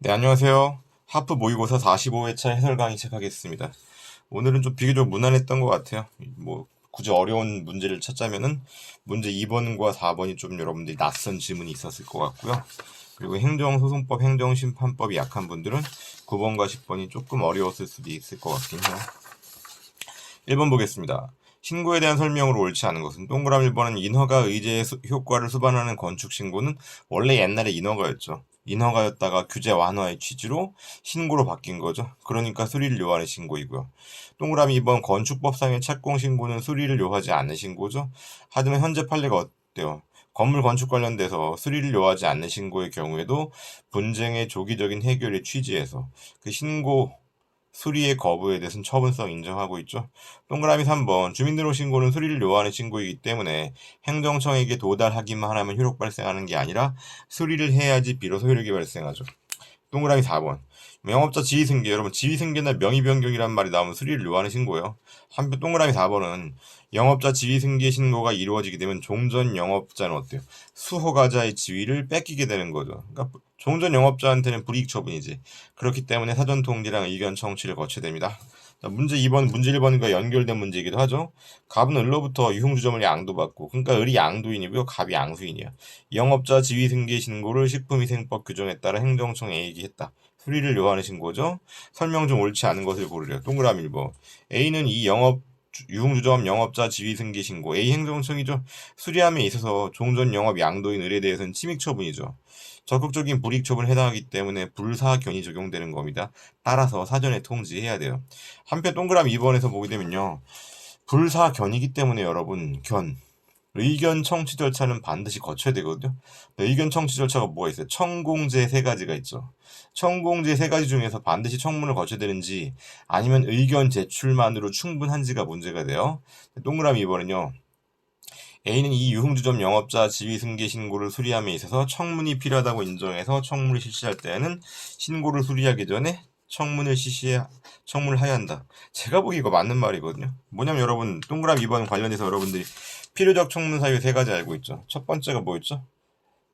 네, 안녕하세요. 하프 모의고사 45회차 해설 강의 시작하겠습니다. 오늘은 좀 비교적 무난했던 것 같아요. 굳이 어려운 문제를 찾자면은 문제 2번과 4번이 좀 여러분들이 낯선 지문이 있었을 것 같고요. 그리고 행정소송법, 행정심판법이 약한 분들은 9번과 10번이 조금 어려웠을 수도 있을 것 같긴 해요. 1번 보겠습니다. 신고에 대한 설명으로 옳지 않은 것은 동그라미 1번은 인허가 의제의 효과를 수반하는 건축 신고는 원래 옛날에 인허가였죠. 인허가였다가 규제 완화의 취지로 신고로 바뀐 거죠. 그러니까 수리를 요하는 신고이고요. 동그라미 2번 건축법상의 착공 신고는 수리를 요하지 않는 신고죠. 하지만 현재 판례가 어때요? 건물 건축 관련돼서 수리를 요하지 않는 신고의 경우에도 분쟁의 조기적인 해결의 취지에서 그 신고 수리의 거부에 대해서는 처분성 인정하고 있죠. 동그라미 3번 주민등록 신고는 수리를 요하는 신고이기 때문에 행정청에게 도달하기만 하면 효력 발생하는 게 아니라 수리를 해야지 비로소 효력이 발생하죠. 동그라미 4번 영업자 지위승계, 여러분 지위승계나 명의변경이란 말이 나오면 수리를 요하는 신고예요. 한편 동그라미 4번은 영업자 지위승계 신고가 이루어지게 되면 종전 영업자는 어때요? 수허가자의 지위를 뺏기게 되는 거죠. 그러니까 종전 영업자한테는 불이익 처분이지. 그렇기 때문에 사전 통지랑 의견 청취를 거쳐야 됩니다. 자, 문제 2번, 문제 1번과 연결된 문제이기도 하죠. 갑은 을로부터 유흥주점을 양도받고, 그러니까 을이 양도인이고요, 갑이 양수인이야. 영업자 지위승계 신고를 식품위생법 규정에 따라 행정청에 얘기했다. 수리를 요하는 신고죠. 설명 중 옳지 않은 것을 고르래요. 동그라미 1번. A는 이 유흥주점 영업자 지위승계 신고 A 행정청이죠. 수리함에 있어서 종전 영업 양도인 을에 대해서는 침익 처분이죠. 적극적인 불이익 처분에 해당하기 때문에 불사견이 적용되는 겁니다. 따라서 사전에 통지해야 돼요. 한편 동그라미 2번에서 보게 되면요. 불사견이기 때문에 여러분 의견 청취 절차는 반드시 거쳐야 되거든요. 의견 청취 절차가 뭐가 있어요? 청공제 세 가지가 있죠. 청공제 세 가지 중에서 반드시 청문을 거쳐야 되는지 아니면 의견 제출만으로 충분한지가 문제가 돼요. 동그라미 2번은요. A는 이 유흥주점 영업자 지위승계 신고를 수리함에 있어서 청문이 필요하다고 인정해서 청문을 실시할 때에는 신고를 수리하기 전에 청문을 해야 한다. 제가 보기 이거 맞는 말이거든요. 뭐냐면 여러분 동그라미 2번 관련해서 여러분들이 필요적 청문 사유 세 가지 알고 있죠. 첫 번째가 뭐였죠?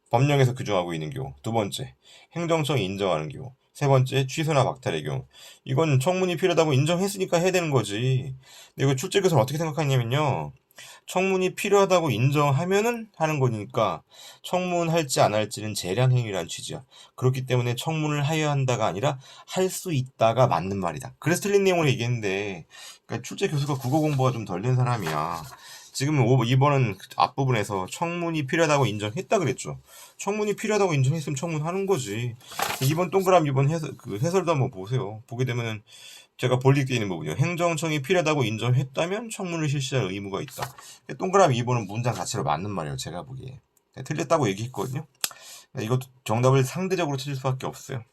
법령에서 규정하고 있는 경우. 두 번째, 행정청이 인정하는 경우. 세 번째, 취소나 박탈의 경우. 이건 청문이 필요하다고 인정했으니까 해야 되는 거지. 근데 이거 출제교사는 어떻게 생각하냐면요. 청문이 필요하다고 인정하면은 하는 거니까 청문할지 안 할지는 재량행위라는 취지야. 그렇기 때문에 청문을 해야 한다가 아니라 할 수 있다가 맞는 말이다. 그래서 틀린 내용을 얘기했는데 그러니까 출제 교수가 국어 공부가 좀 덜 된 사람이야. 지금 2번은 앞부분에서 청문이 필요하다고 인정했다 그랬죠. 청문이 필요하다고 인정했으면 청문하는 거지. 2번 동그라미 2번 해설도 한번 보세요. 보게 되면은 제가 볼릭되어 있는 부분이요. 행정청이 필요하다고 인정했다면 청문을 실시할 의무가 있다. 동그라미 2번은 문장 자체로 맞는 말이에요. 제가 보기에. 틀렸다고 얘기했거든요. 이것도 정답을 상대적으로 찾을 수밖에 없어요.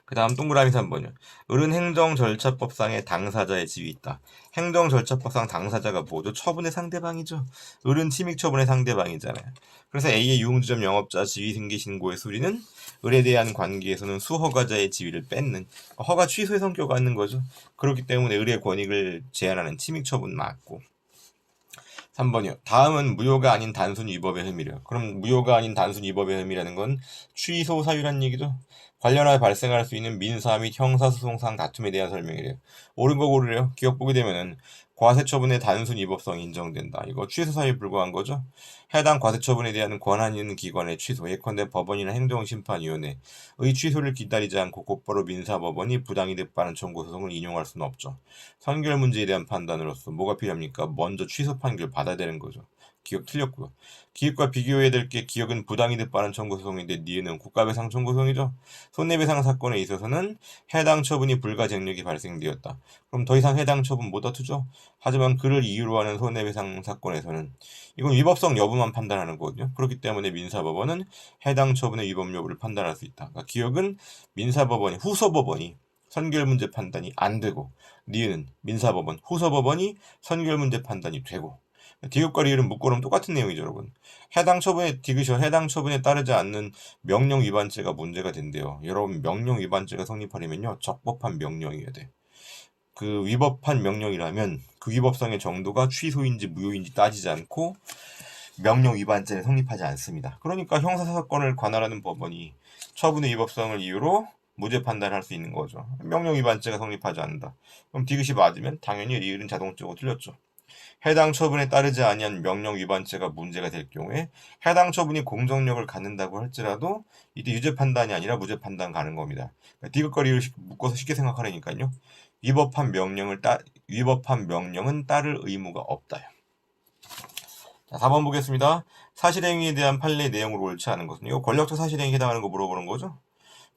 그 다음 동그라미 3번이요. 을은 행정절차법상의 당사자의 지위 있다. 행정절차법상 당사자가 뭐죠? 처분의 상대방이죠. 을은 침익 처분의 상대방이잖아요. 그래서 A의 유흥주점 영업자 지위승계 신고의 수리는 을에 대한 관계에서는 수허가자의 지위를 뺏는 허가 취소의 성격을 갖는 거죠. 그렇기 때문에 을의 권익을 제한하는 침익 처분 맞고 3번이요. 다음은 무효가 아닌 단순 위법의 혐의래요. 그럼 무효가 아닌 단순 위법의 혐의라는 건 취소 사유란 얘기죠. 관련하여 발생할 수 있는 민사 및 형사소송상 다툼에 대한 설명이래요. 옳은 거 고르래요. 기억 보게 되면은 과세처분의 단순 위법성이 인정된다. 이거 취소 사유에 불과한 거죠. 해당 과세처분에 대한 권한 있는 기관의 취소, 예컨대 법원이나 행정심판위원회의 취소를 기다리지 않고 곧바로 민사법원이 부당이득 바른 청구 소송을 인용할 수는 없죠. 선결 문제에 대한 판단으로서 뭐가 필요합니까? 먼저 취소 판결 받아야 되는 거죠. 기억 틀렸고요. 기억과 비교해야 될 게 기억은 부당이득 바른 청구 소송인데 니은은 국가배상 청구 소송이죠. 손해배상 사건에 있어서는 해당 처분이 불가쟁력이 발생되었다. 그럼 더 이상 해당 처분 못 다투죠. 하지만 그를 이유로 하는 손해배상 사건에서는 이건 위법성 여부만 판단하는 거거든요. 그렇기 때문에 민사법원은 해당 처분의 위법 여부를 판단할 수 있다. 그러니까 기억은 민사법원이 후소법원이 선결문제 판단이 안 되고 니은은 민사법원 후소법원이 선결문제 판단이 되고 디귿과 리을은 묶어놓으면 똑같은 내용이죠, 여러분. 해당 처분에 따르지 않는 명령 위반죄가 문제가 된대요. 여러분, 명령 위반죄가 성립하려면요, 적법한 명령이어야 돼. 그 위법한 명령이라면 그 위법성의 정도가 취소인지 무효인지 따지지 않고 명령 위반죄는 성립하지 않습니다. 그러니까 형사사건을 관할하는 법원이 처분의 위법성을 이유로 무죄 판단할 수 있는 거죠. 명령 위반죄가 성립하지 않는다. 그럼 디귿이 맞으면 당연히 리을은 자동적으로 틀렸죠. 해당 처분에 따르지 아니한 명령 위반죄가 문제가 될 경우에 해당 처분이 공정력을 갖는다고 할지라도 이때 유죄 판단이 아니라 무죄 판단 가는 겁니다. 그러니까 디귿과 리을 묶어서 쉽게 생각하려니까요. 위법한 명령은 따를 의무가 없다요. 자, 4번 보겠습니다. 사실행위에 대한 판례 내용을 옳지 않은 것은 이거 권력적 사실행위에 해당하는 거 물어보는 거죠.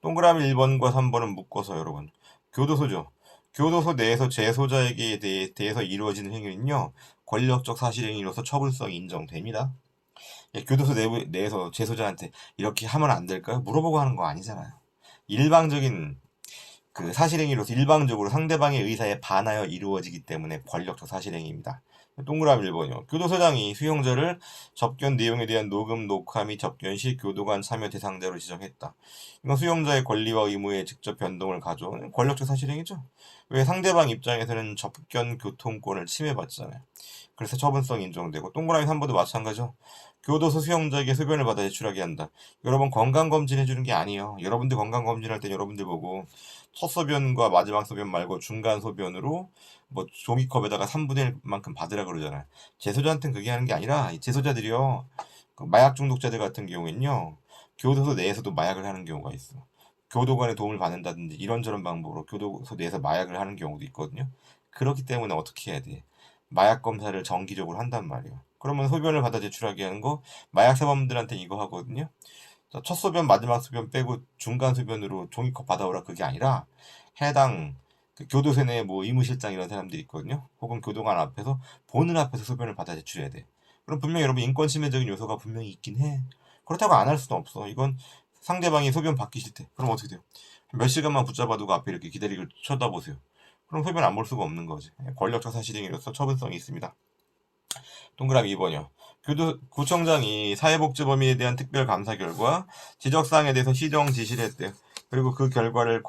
동그라미 1번과 3번은 묶어서 여러분 교도소죠. 교도소 내에서 재소자에게 대해서 이루어지는 행위는요. 권력적 사실행위로서 처분성이 인정됩니다. 교도소 내에서 재소자한테 이렇게 하면 안 될까요? 물어보고 하는 거 아니잖아요. 일방적인 그 사실행위로서 일방적으로 상대방의 의사에 반하여 이루어지기 때문에 권력적 사실행위입니다. 동그라미 1번이요. 교도소장이 수용자를 접견 내용에 대한 녹음, 녹화 및 접견 시 교도관 참여 대상자로 지정했다. 이건 수용자의 권리와 의무에 직접 변동을 가져오는 권력적 사실행위죠. 왜 상대방 입장에서는 접견 교통권을 침해받잖아요. 그래서 처분성이 인정되고 동그라미 3번도 마찬가지죠. 교도소 수용자에게 소변을 받아 제출하게 한다. 여러분 건강검진 해주는 게 아니에요. 여러분들 건강검진 할 때 여러분들 보고 첫 소변과 마지막 소변 말고 중간 소변으로 뭐 종이컵에다가 3분의 1만큼 받으라 그러잖아요. 재소자한테는 그게 하는 게 아니라 이 재소자들이요. 그 마약 중독자들 같은 경우에는요. 교도소 내에서도 마약을 하는 경우가 있어. 교도관의 도움을 받는다든지 이런저런 방법으로 교도소 내에서 마약을 하는 경우도 있거든요. 그렇기 때문에 어떻게 해야 돼? 마약 검사를 정기적으로 한단 말이에요. 그러면 소변을 받아 제출하게 하는 거 마약 사범들한테 이거 하거든요. 첫 소변 마지막 소변 빼고 중간 소변으로 종이컵 받아오라 그게 아니라 해당 그 교도소 내에 뭐 의무실장 이런 사람들이 있거든요. 혹은 교도관 앞에서 보는 앞에서 소변을 받아 제출해야 돼. 그럼 분명히 여러분 인권 침해적인 요소가 분명히 있긴 해. 그렇다고 안 할 수는 없어. 이건 상대방이 소변 받기 싫대. 그럼 어떻게 돼요? 몇 시간만 붙잡아두고 앞에 이렇게 기다리고 쳐다보세요. 그럼 소변 안 볼 수가 없는 거지. 권력적 사실행위로서 처분성이 있습니다. 동그라미 2번이요. 구청장이 사회복지범위에 대한 특별감사 결과 지적사항에 대해서 시정 지시를 했대요. 그리고 그 결과를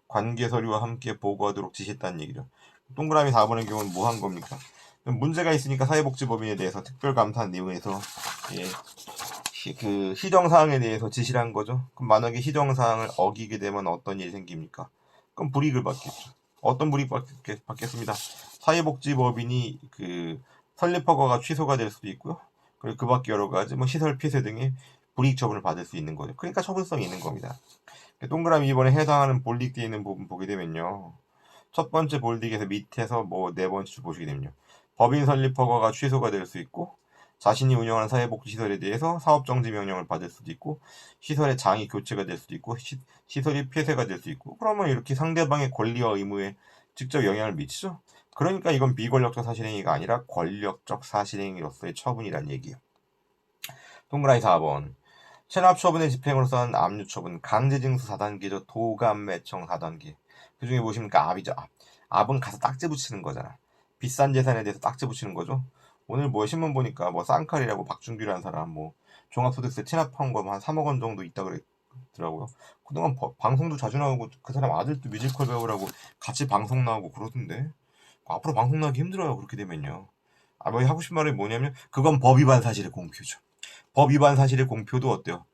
관계 서류와 함께 보고하도록 지시했다는 얘기죠. 동그라미 4번의 경우는 뭐 한 겁니까? 문제가 있으니까 사회복지법인에 대해서 특별감사 내용에서 그 시정사항에 대해서 지시를 한 거죠. 그럼 만약에 시정사항을 어기게 되면 어떤 일이 생깁니까? 그럼 불이익을 받겠죠. 어떤 불이익 받겠습니다. 사회복지법인이 그 설립 허가가 취소가 될 수도 있고요. 그리고 그 밖에 여러 가지 뭐 시설 폐쇄 등의 불이익 처분을 받을 수 있는 거죠. 그러니까 처분성이 있는 겁니다. 동그라미 2번에 해당하는 볼딩되어 있는 부분 보게 되면요. 첫 번째 볼딩에서 밑에서 뭐 네 번째 줄 보시게 되면요. 법인 설립 허가가 취소가 될 수 있고 자신이 운영하는 사회복지시설에 대해서 사업정지 명령을 받을 수도 있고 시설의 장이 교체가 될 수도 있고 시설이 폐쇄가 될 수 있고 그러면 이렇게 상대방의 권리와 의무에 직접 영향을 미치죠. 그러니까 이건 비권력적 사실행위가 아니라 권력적 사실행위로서의 처분이란 얘기예요. 동그라미 4번. 체납처분의 집행으로서 하는 압류처분, 강제징수 4단계죠. 도감매청 4단계. 그 중에 보시니까 압이죠. 압. 압은 가서 딱지 붙이는 거잖아. 비싼 재산에 대해서 딱지 붙이는 거죠. 오늘 뭐 신문 보니까 뭐 쌍칼이라고 박준규라는 사람 뭐 종합소득세 체납한 거 한 3억 원 정도 있다 그랬더라고요. 그동안 방송도 자주 나오고 그 사람 아들도 뮤지컬 배우라고 같이 방송 나오고 그러던데 앞으로 방송 나기 힘들어요. 그렇게 되면요. 뭐 하고 싶은 말이 뭐냐면 그건 법 위반 사실의 공표죠. 법 위반 사실의 공표도 어때요?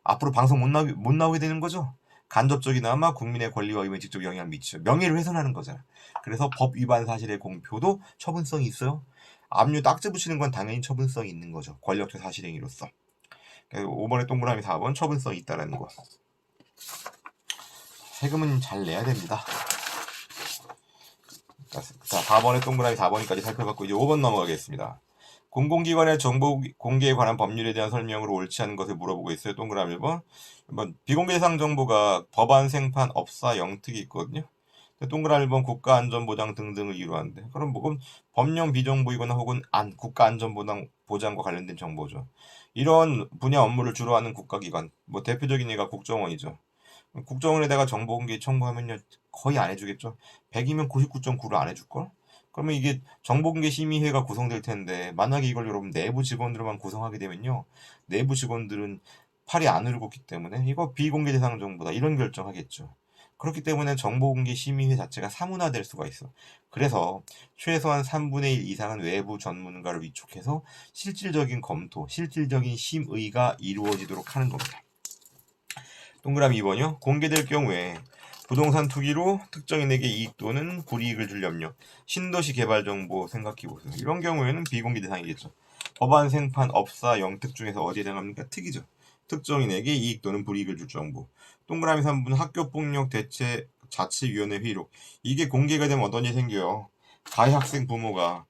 앞으로 방송 못 나오게 되는 거죠. 간접적이나마 국민의 권리와 의무에 직접 영향을 미치죠. 명예를 훼손하는 거잖아. 그래서 법 위반 사실의 공표도 처분성이 있어요. 압류 딱지 붙이는 건 당연히 처분성이 있는 거죠. 권력적 사실행위로서. 5번의 동그라미 4번 처분성이 있다는 거. 세금은 잘 내야 됩니다. 자, 4번의 동그라미 4번까지 살펴봤고 이제 5번 넘어가겠습니다. 공공기관의 정보 공개에 관한 법률에 대한 설명으로 옳지 않은 것을 물어보고 있어요. 동그라미 1번. 비공개 대상 정보가 법안, 생판, 업사, 영특이 있거든요. 동그라미 1번 국가안전보장 등등을 이유로 하는데 그럼 뭐 법령 비정보이거나 혹은 국가안전보장과 관련된 정보죠. 이런 분야 업무를 주로 하는 국가기관 뭐 대표적인 예가 국정원이죠. 국정원에다가 정보 공개 청구하면요 거의 안 해주겠죠. 100이면 99.9를 안 해줄걸? 그러면 이게 정보공개심의회가 구성될 텐데 만약에 이걸 여러분 내부 직원들만 구성하게 되면요 내부 직원들은 팔이 안 울었기 때문에 이거 비공개 대상 정보다 이런 결정하겠죠. 그렇기 때문에 정보공개심의회 자체가 사문화될 수가 있어. 그래서 최소한 3분의 1 이상은 외부 전문가를 위촉해서 실질적인 검토, 실질적인 심의가 이루어지도록 하는 겁니다. 동그라미 2번이요. 공개될 경우에 부동산 투기로 특정인에게 이익 또는 불이익을 줄 염려, 신도시 개발 정보 생각해보세요. 이런 경우에는 비공개 대상이겠죠. 법안, 생판, 업사, 영특 중에서 어디에 해당합니까? 특이죠. 특정인에게 이익 또는 불이익을 줄 정보. 동그라미 3번 학교폭력 대체 자치위원회 회의록. 이게 공개가 되면 어떤 일이 생겨요? 가해 학생 부모가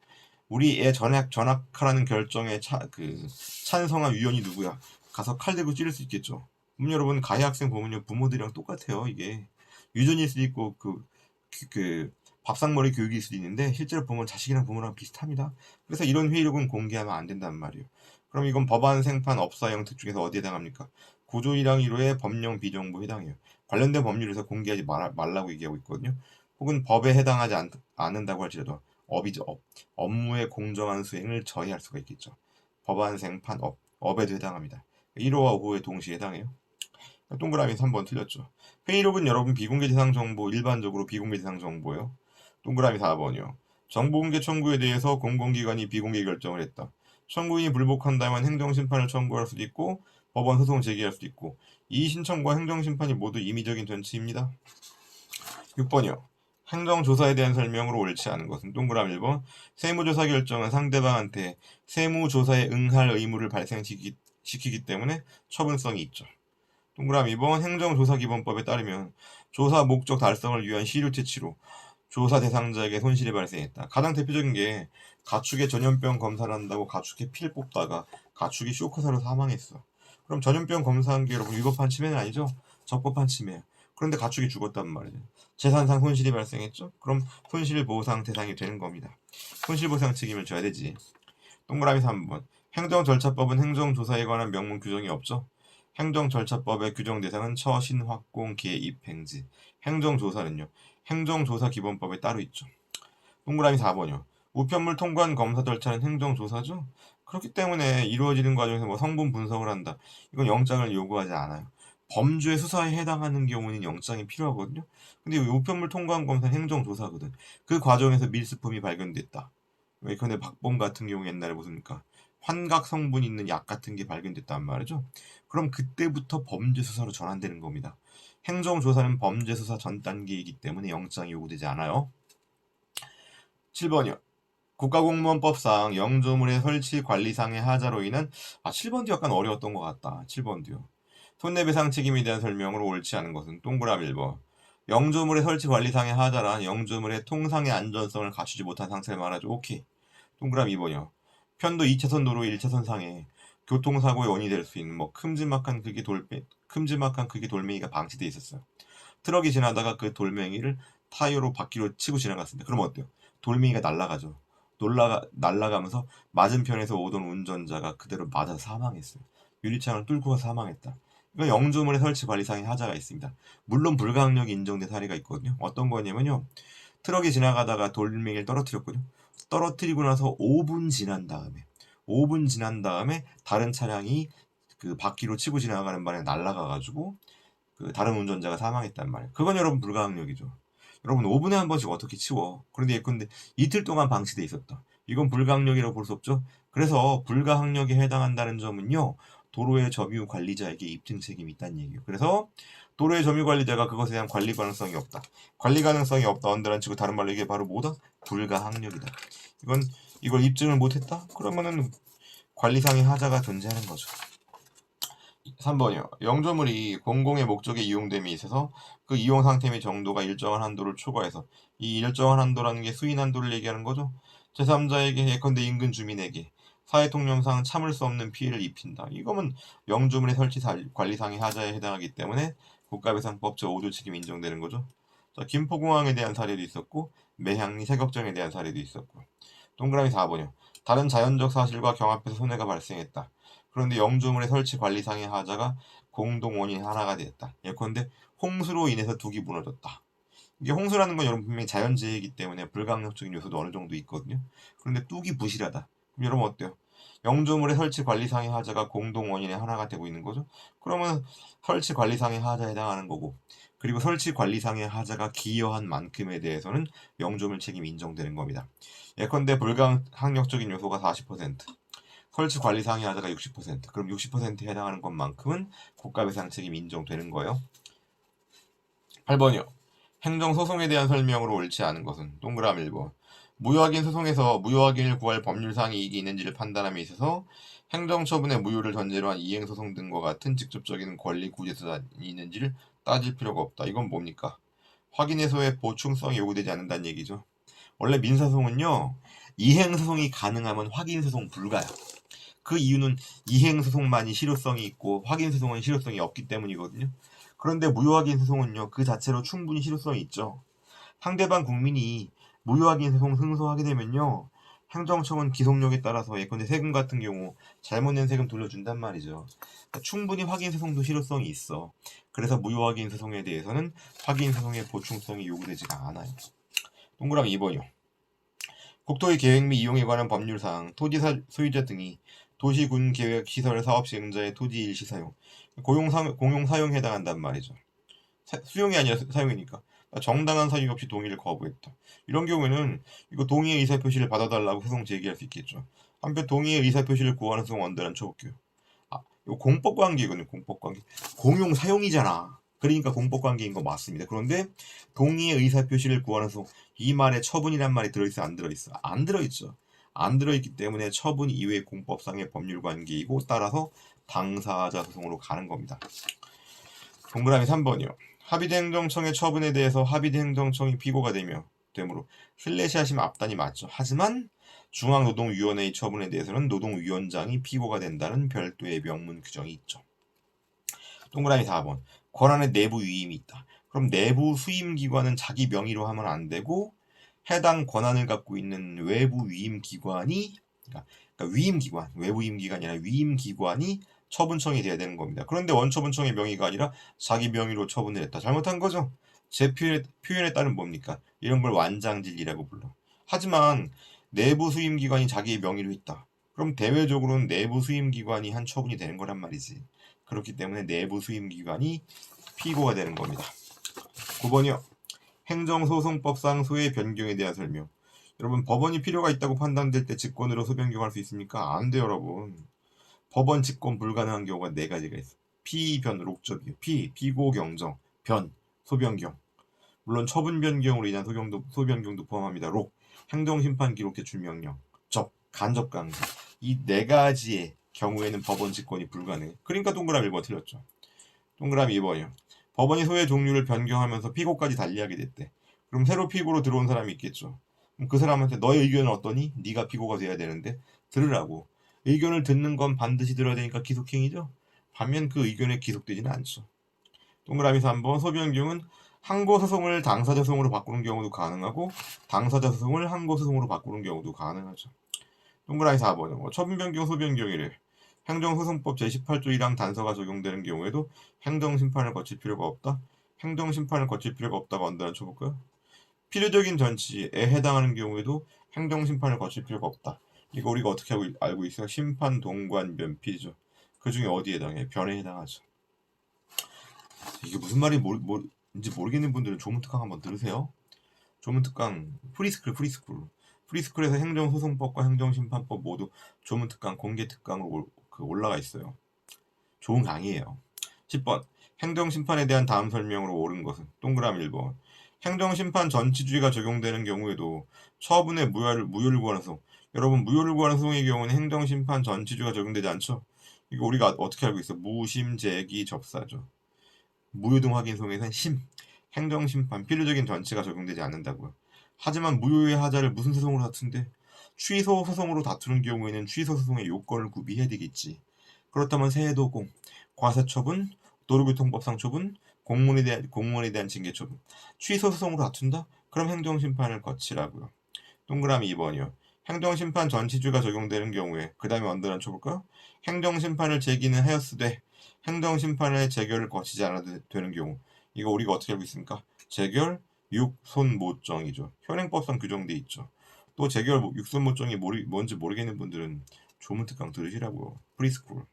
우리 애 전학하라는 결정에 찬성한 위원이 누구야? 가서 칼 들고 찌를 수 있겠죠. 여러분, 가해 학생 보면요, 부모들이랑 똑같아요. 이게 유전일 수도 있고 밥상머리 교육일 수도 있는데 실제로 보면 자식이랑 부모랑 비슷합니다. 그래서 이런 회의록은 공개하면 안 된단 말이에요. 그럼 이건 법안, 생판, 업사, 영특 중에서 어디에 해당합니까? 구조 1항 1호의 법령 비정보에 해당해요. 관련된 법률에서 공개하지 말라고 얘기하고 있거든요. 혹은 법에 해당하지 않는다고 할지라도 업이죠. 업무의 공정한 수행을 저해할 수가 있겠죠. 법안, 생판, 업에도 해당합니다. 1호와 5호에 동시에 해당해요. 동그라미 3번 틀렸죠. 회의록은 여러분 비공개 대상 정보, 일반적으로 비공개 대상 정보예요. 동그라미 4번이요. 정보공개 청구에 대해서 공공기관이 비공개 결정을 했다. 청구인이 불복한다면 행정심판을 청구할 수도 있고 법원 소송 제기할 수도 있고, 이 신청과 행정심판이 모두 임의적인 전치입니다. 6번이요. 행정조사에 대한 설명으로 옳지 않은 것은 동그라미 1번 세무조사 결정은 상대방한테 세무조사에 응할 의무를 발생시키기 때문에 처분성이 있죠. 동그라미 2번 행정조사기본법에 따르면 조사 목적 달성을 위한 시류 채취로 조사 대상자에게 손실이 발생했다. 가장 대표적인 게 가축의 전염병 검사를 한다고 가축의 피를 뽑다가 가축이 쇼크사로 사망했어. 그럼 전염병 검사한 게 여러분 위법한 침해는 아니죠? 적법한 침해야. 그런데 가축이 죽었단 말이에요. 재산상 손실이 발생했죠? 그럼 손실보상 대상이 되는 겁니다. 손실보상 책임을 져야 되지. 동그라미 3번 행정절차법은 행정조사에 관한 명문 규정이 없죠? 행정절차법의 규정 대상은 처, 신, 확공, 개입, 행지. 행정조사는요. 행정조사기본법에 따로 있죠. 동그라미 4번이요. 우편물 통관 검사 절차는 행정조사죠? 그렇기 때문에 이루어지는 과정에서 뭐 성분 분석을 한다. 이건 영장을 요구하지 않아요. 범죄 수사에 해당하는 경우는 영장이 필요하거든요. 근데 우편물 통관 검사는 행정조사거든. 그 과정에서 밀수품이 발견됐다. 근데 박범 같은 경우 옛날에 무슨니까 환각 성분이 있는 약 같은 게 발견됐단 말이죠. 그럼 그때부터 범죄 수사로 전환되는 겁니다. 행정조사는 범죄 수사 전 단계이기 때문에 영장이 요구되지 않아요. 7번이요. 국가공무원법상 영조물의 설치 관리상의 하자로 인한 7번도 약간 어려웠던 것 같다. 7번도요. 손해배상 책임에 대한 설명으로 옳지 않은 것은 동그라미 1번. 영조물의 설치 관리상의 하자란 영조물의 통상의 안전성을 갖추지 못한 상태를 말하죠. 오케이. 동그라미 2번이요. 편도 2차선 도로 1차선 상에 교통사고의 원인이 될 수 있는 큼지막한 크기 돌멩이가 방치돼 있었어요. 트럭이 지나다가 그 돌멩이를 타이어로 바퀴로 치고 지나갔습니다. 그럼 어때요? 돌멩이가 날아가죠. 날아가면서 맞은편에서 오던 운전자가 그대로 맞아서 사망했어요. 유리창을 뚫고 사망했다. 이건 영조물의 설치 관리상의 하자가 있습니다. 물론 불가항력이 인정된 사례가 있거든요. 어떤 거냐면요. 트럭이 지나가다가 돌멩이를 떨어뜨렸거든요. 떨어뜨리고 나서 5분 지난 다음에 다른 차량이 그 바퀴로 치고 지나가는 바람에 날아가가지고 그 다른 운전자가 사망했단 말이에요. 그건 여러분 불가항력이죠. 여러분 5분에 한 번씩 어떻게 치워? 그런데 예컨대 이틀 동안 방치돼 있었다. 이건 불가항력이라고 볼 수 없죠. 그래서 불가항력에 해당한다는 점은요. 도로의 점유 관리자에게 입증 책임이 있다는 얘기예요. 그래서 도로의 점유 관리자가 그것에 대한 관리 가능성이 없다. 관리 가능성이 없다. 언더란치고 다른 말로 이게 바로 뭐다? 불가항력이다. 이걸 입증을 못했다? 그러면은 관리상의 하자가 존재하는 거죠. 3번이요. 영조물이 공공의 목적에 이용됨에 있어서 그 이용 상태 및 정도가 일정한 한도를 초과해서, 이 일정한 한도라는 게 수인 한도를 얘기하는 거죠. 제3자에게 예컨대 인근 주민에게 사회통념상 참을 수 없는 피해를 입힌다. 이거면 영조물의 설치 관리상의 하자에 해당하기 때문에 국가배상법 제5조 책임 인정되는 거죠. 자, 김포공항에 대한 사례도 있었고 매향리 세격정에 대한 사례도 있었고. 동그라미 4번이요. 다른 자연적 사실과 경합해서 손해가 발생했다. 그런데 영조물의 설치 관리상의 하자가 공동 원인 하나가 되었다. 예컨대 홍수로 인해서 둑이 무너졌다. 이게 홍수라는 건 여러분 분명히 자연재해이기 때문에 불가항력적인 요소도 어느 정도 있거든요. 그런데 뚝이 부실하다. 그럼 여러분 어때요? 영조물의 설치 관리상의 하자가 공동 원인의 하나가 되고 있는 거죠. 그러면 설치 관리상의 하자에 해당하는 거고, 그리고 설치 관리상의 하자가 기여한 만큼에 대해서는 영조물 책임이 인정되는 겁니다. 예컨대 불가항력적인 요소가 40%, 설치 관리 상의 하자가 60%. 그럼 60%에 해당하는 것만큼은 국가배상 책임이 인정되는 거예요. 8번이요. 행정소송에 대한 설명으로 옳지 않은 것은 동그라미 1번. 무효확인 소송에서 무효확인을 구할 법률상 이익이 있는지를 판단함에 있어서 행정처분의 무효를 전제로 한 이행소송 등과 같은 직접적인 권리 구제사안이 있는지를 따질 필요가 없다. 이건 뭡니까? 확인 해소의 보충성이 요구되지 않는다는 얘기죠. 원래 민사소송은요, 이행소송이 가능하면 확인소송 불가요. 그 이유는 이행소송만이 실효성이 있고 확인소송은 실효성이 없기 때문이거든요. 그런데 무효확인 소송은요, 그 자체로 충분히 실효성이 있죠. 상대방 국민이 무효확인 소송 승소하게 되면요, 행정청은 기속력에 따라서 예컨대 세금 같은 경우 잘못 낸 세금 돌려준단 말이죠. 그러니까 충분히 확인 소송도 실효성이 있어. 그래서 무효확인 소송에 대해서는 확인 소송의 보충성이 요구되지가 않아요. 동그라미 2번이요. 국토의 계획 및 이용에 관한 법률상 토지 소유자 등이 도시군 계획 시설 사업 시행자의 토지 일시 사용, 공용 사용에 해당한단 말이죠. 수용이 아니라 사용이니까. 정당한 사유 없이 동의를 거부했다. 이런 경우에는 이거 동의의 의사표시를 받아달라고 소송 제기할 수 있겠죠. 한편 동의의 의사표시를 구하는 소송 원들은 쳐볼게요. 이거 공법관계거든요. 공법관계. 공용 사용이잖아. 그러니까 공법관계인 거 맞습니다. 그런데 동의의 의사표시를 구하는 소송, 이 말에 처분이란 말이 들어있어 안 들어있어? 안 들어있죠. 안 들어있기 때문에 처분 이외의 공법상의 법률관계이고 따라서 당사자 소송으로 가는 겁니다. 동그라미 3번이요. 합의대 행정청의 처분에 대해서 합의대 행정청이 피고가 되므로 슬래시하시면 앞단이 맞죠. 하지만 중앙노동위원회의 처분에 대해서는 노동위원장이 피고가 된다는 별도의 명문 규정이 있죠. 동그라미 4번. 권한의 내부 위임이 있다. 그럼 내부 수임기관은 자기 명의로 하면 안 되고 해당 권한을 갖고 있는 외부 위임기관이, 그러니까 위임기관, 외부 위임기관이 아니라 위임기관이 처분청이 돼야 되는 겁니다. 그런데 원처분청의 명의가 아니라 자기 명의로 처분을 했다. 잘못한 거죠. 제 표현에 따른 뭡니까? 이런 걸 완장질이라고 불러. 하지만 내부 수임기관이 자기의 명의로 했다. 그럼 대외적으로는 내부 수임기관이 한 처분이 되는 거란 말이지. 그렇기 때문에 내부 수임기관이 피고가 되는 겁니다. 9번이요. 행정소송법상 소의 변경에 대한 설명. 여러분, 법원이 필요가 있다고 판단될 때 직권으로 소 변경할 수 있습니까? 안 돼요, 여러분. 법원 직권 불가능한 경우가 4가지가 있어. 피변, 록적이요. 피고 경정, 변, 소변경. 물론 처분 변경으로 인한 소변경도 포함합니다. 록, 행정심판 기록 제출 명령, 적, 간접 강제. 이 4가지의 경우에는 법원 직권이 불가능해. 그러니까 동그라미 1번 틀렸죠. 동그라미 2번이요. 법원이 소의 종류를 변경하면서 피고까지 달리하게 됐대. 그럼 새로 피고로 들어온 사람이 있겠죠. 그럼 그 사람한테 너의 의견은 어떠니? 네가 피고가 돼야 되는데 들으라고. 의견을 듣는 건 반드시 들어야 되니까 기속행위죠. 반면 그 의견에 기속되지는 않죠. 동그라미 3번. 소변경은 항고소송을 당사자소송으로 바꾸는 경우도 가능하고 당사자소송을 항고소송으로 바꾸는 경우도 가능하죠. 동그라미 4번. 처분변경, 소변경이래. 행정소송법 제18조 1항 단서가 적용되는 경우에도 행정심판을 거칠 필요가 없다. 행정심판을 거칠 필요가 없다고 한다는 쳐볼까요? 필요적인 전치에 해당하는 경우에도 행정심판을 거칠 필요가 없다. 이거 우리가 어떻게 알고 있어요? 심판, 동관, 면피죠. 그 중에 어디에 해당해? 변에 해당하죠. 이게 무슨 말인지 모르겠는 분들은 조문특강 한번 들으세요. 조문특강 프리스쿨에서 행정소송법과 행정심판법 모두 조문특강 공개특강으로 올라가 있어요. 좋은 강의예요. 10번. 행정심판에 대한 다음 설명으로 옳은 것은 동그라미 1번. 행정심판 전치주의가 적용되는 경우에도 처분의 무효를 구하는 소송. 여러분, 무효를 구하는 소송의 경우는 행정심판 전치주의가 적용되지 않죠? 이거 우리가 어떻게 알고 있어? 무심, 제기, 접사죠. 무효등 확인 소송에서는 행정심판, 필요적인 전치가 적용되지 않는다고요. 하지만 무효의 하자를 무슨 소송으로 다툰대? 취소 소송으로 다투는 경우에는 취소 소송의 요건을 구비해야 되겠지. 그렇다면 세도공, 과세처분, 도로교통법상 처분, 공무원에 대한 징계처분. 취소 소송으로 다툰다? 그럼 행정심판을 거치라고요. 동그라미 2번이요. 행정심판 전치주가 적용되는 경우에 그 다음에 언더란 쳐볼까요? 행정심판을 제기는 하였으되 행정심판의 재결을 거치지 않아도 되는 경우. 이거 우리가 어떻게 알고 있습니까? 재결, 육손모정이죠. 현행법상 규정돼 있죠. 또 재결, 육손모정이 뭔지 모르겠는 분들은 조문특강 들으시라고요. 프리스쿨.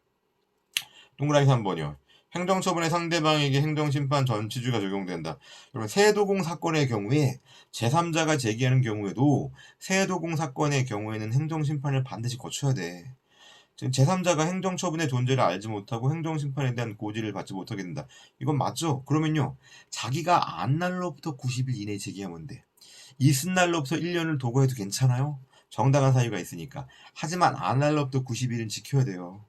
동그라미 3번이요. 행정처분의 상대방에게 행정심판 전치주가 적용된다. 그러면 세도공 사건의 경우에 제3자가 제기하는 경우에도 세도공 사건의 경우에는 행정심판을 반드시 거쳐야 돼. 지금 제3자가 행정처분의 존재를 알지 못하고 행정심판에 대한 고지를 받지 못하게 된다. 이건 맞죠? 그러면요. 자기가 안 날로부터 90일 이내에 제기하면 돼. 있은 날로부터 1년을 도구해도 괜찮아요? 정당한 사유가 있으니까. 하지만 안 날로부터 90일은 지켜야 돼요.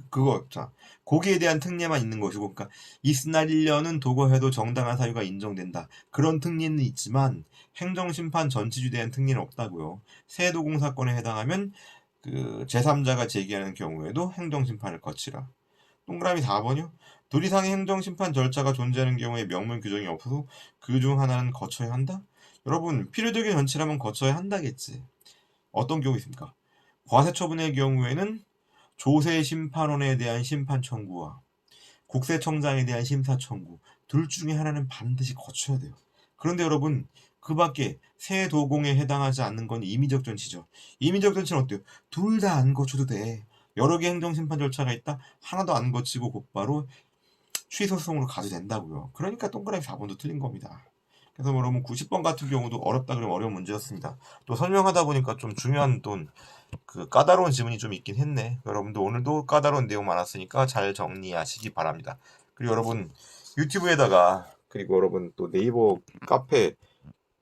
그거 자 거기에 대한 특례만 있는 것이고, 그러니까 있은 날 1년은 도구해도 정당한 사유가 인정된다. 그런 특례는 있지만 행정심판 전치주에 대한 특례는 없다고요. 세도공 사건에 해당하면 그 제3자가 제기하는 경우에도 행정심판을 거치라. 동그라미 4번이요. 둘 이상의 행정심판 절차가 존재하는 경우에 명문 규정이 없어도 그 중 하나는 거쳐야 한다? 여러분, 필요적인 전치라면 거쳐야 한다겠지. 어떤 경우 있습니까? 과세처분의 경우에는 조세심판원에 대한 심판 청구와 국세청장에 대한 심사 청구, 둘 중에 하나는 반드시 거쳐야 돼요. 그런데 여러분, 그 밖에 세도공에 해당하지 않는 건 임의적 전치죠. 임의적 전치는 어때요? 둘 다 안 거쳐도 돼. 여러 개 행정심판 절차가 있다. 하나도 안 거치고 곧바로 취소성으로 가도 된다고요. 그러니까 동그라미 4번도 틀린 겁니다. 그래서 뭐 여러분 90번 같은 경우도 어렵다 그러면 어려운 문제였습니다. 또 설명하다 보니까 좀 중요한 또 그 까다로운 지문이 좀 있긴 했네. 여러분도 오늘도 까다로운 내용 많았으니까 잘 정리하시기 바랍니다. 그리고 여러분 유튜브에다가, 그리고 여러분 또 네이버 카페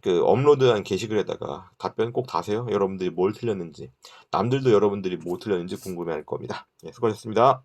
그 업로드한 게시글에다가 답변 꼭 다세요. 여러분들이 뭘 틀렸는지, 남들도 여러분들이 뭐 틀렸는지 궁금해할 겁니다. 예, 수고하셨습니다.